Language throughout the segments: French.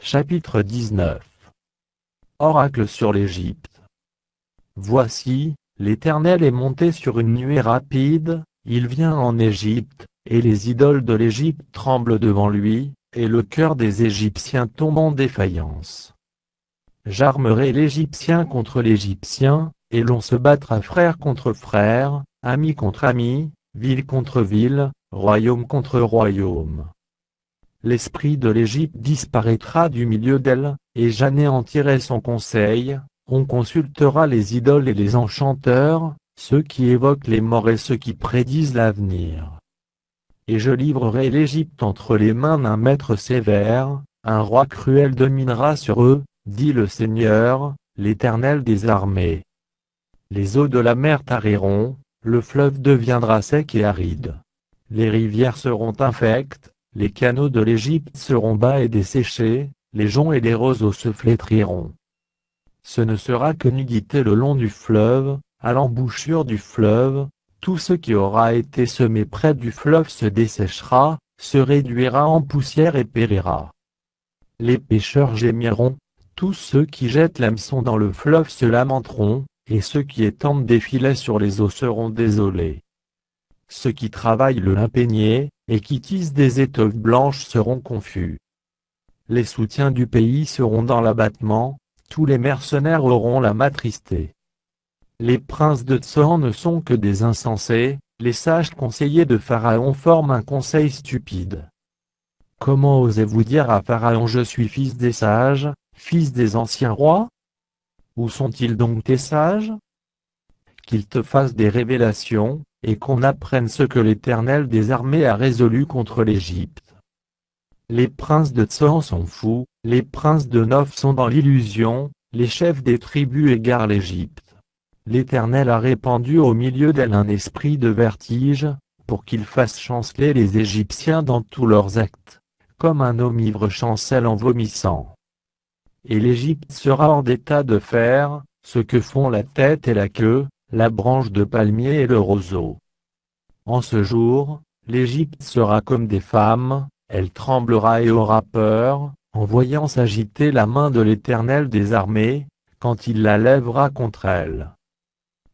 Chapitre 19. Oracle sur l'Égypte. Voici, l'Éternel est monté sur une nuée rapide, il vient en Égypte, et les idoles de l'Égypte tremblent devant lui, et le cœur des Égyptiens tombe en défaillance. J'armerai l'Égyptien contre l'Égyptien, et l'on se battra frère contre frère, ami contre ami, ville contre ville, royaume contre royaume. L'esprit de l'Égypte disparaîtra du milieu d'elle, et j'anéantirai son conseil, on consultera les idoles et les enchanteurs, ceux qui évoquent les morts et ceux qui prédisent l'avenir. Et je livrerai l'Égypte entre les mains d'un maître sévère, un roi cruel dominera sur eux, dit le Seigneur, l'Éternel des armées. Les eaux de la mer tariront, le fleuve deviendra sec et aride. Les rivières seront infectes, les canaux de l'Égypte seront bas et desséchés, les joncs et les roseaux se flétriront. Ce ne sera que nudité le long du fleuve, à l'embouchure du fleuve, tout ce qui aura été semé près du fleuve se desséchera, se réduira en poussière et périra. Les pêcheurs gémiront, tous ceux qui jettent l'hameçon dans le fleuve se lamenteront, et ceux qui étendent des filets sur les eaux seront désolés. Ceux qui travaillent le lin peigné, et qui tissent des étoffes blanches seront confus. Les soutiens du pays seront dans l'abattement, tous les mercenaires auront l'âme attristée. Les princes de Tsoan ne sont que des insensés, les sages conseillers de Pharaon forment un conseil stupide. Comment osez-vous dire à Pharaon je suis fils des sages, fils des anciens rois? Où sont-ils donc tes sages? Qu'ils te fassent des révélations, et qu'on apprenne ce que l'Éternel des armées a résolu contre l'Égypte. Les princes de Tsoan sont fous, les princes de Noph sont dans l'illusion, les chefs des tribus égarent l'Égypte. L'Éternel a répandu au milieu d'elle un esprit de vertige, pour qu'il fasse chanceler les Égyptiens dans tous leurs actes, comme un homme ivre chancelle en vomissant. Et l'Égypte sera hors d'état de faire, ce que font la tête et la queue, la branche de palmier et le roseau. En ce jour, l'Égypte sera comme des femmes, elle tremblera et aura peur, en voyant s'agiter la main de l'Éternel des armées, quand il la lèvera contre elle.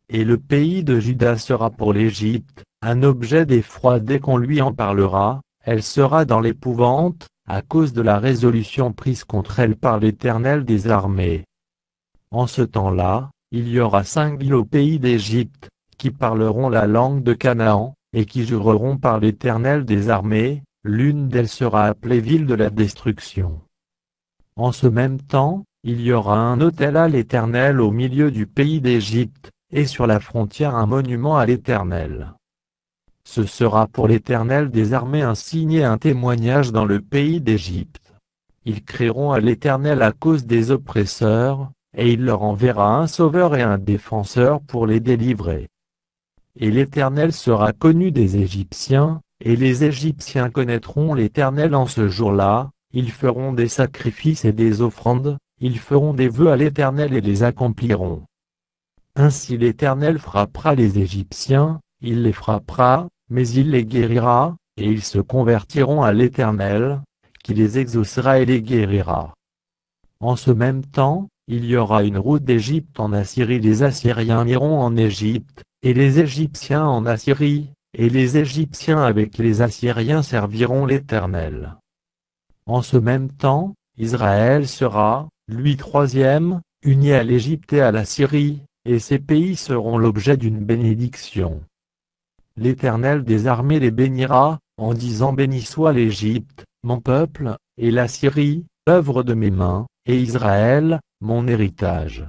Et le pays de Juda sera pour l'Égypte, un objet d'effroi dès qu'on lui en parlera, elle sera dans l'épouvante, à cause de la résolution prise contre elle par l'Éternel des armées. En ce temps-là, il y aura 5 villes au pays d'Égypte, qui parleront la langue de Canaan, et qui jureront par l'Éternel des armées, l'une d'elles sera appelée ville de la destruction. En ce même temps, il y aura un autel à l'Éternel au milieu du pays d'Égypte, et sur la frontière un monument à l'Éternel. Ce sera pour l'Éternel des armées un signe et un témoignage dans le pays d'Égypte. Ils crieront à l'Éternel à cause des oppresseurs, et il leur enverra un sauveur et un défenseur pour les délivrer. Et l'Éternel sera connu des Égyptiens, et les Égyptiens connaîtront l'Éternel en ce jour-là, ils feront des sacrifices et des offrandes, ils feront des vœux à l'Éternel et les accompliront. Ainsi l'Éternel frappera les Égyptiens, il les frappera, mais il les guérira, et ils se convertiront à l'Éternel, qui les exaucera et les guérira. En ce même temps, il y aura une route d'Égypte en Assyrie, les Assyriens iront en Égypte, et les Égyptiens en Assyrie, et les Égyptiens avec les Assyriens serviront l'Éternel. En ce même temps, Israël sera, lui troisième, uni à l'Égypte et à la Syrie, et ces pays seront l'objet d'une bénédiction. L'Éternel des armées les bénira, en disant béni soit l'Égypte, mon peuple, et la Syrie, œuvre de mes mains, et Israël, mon héritage.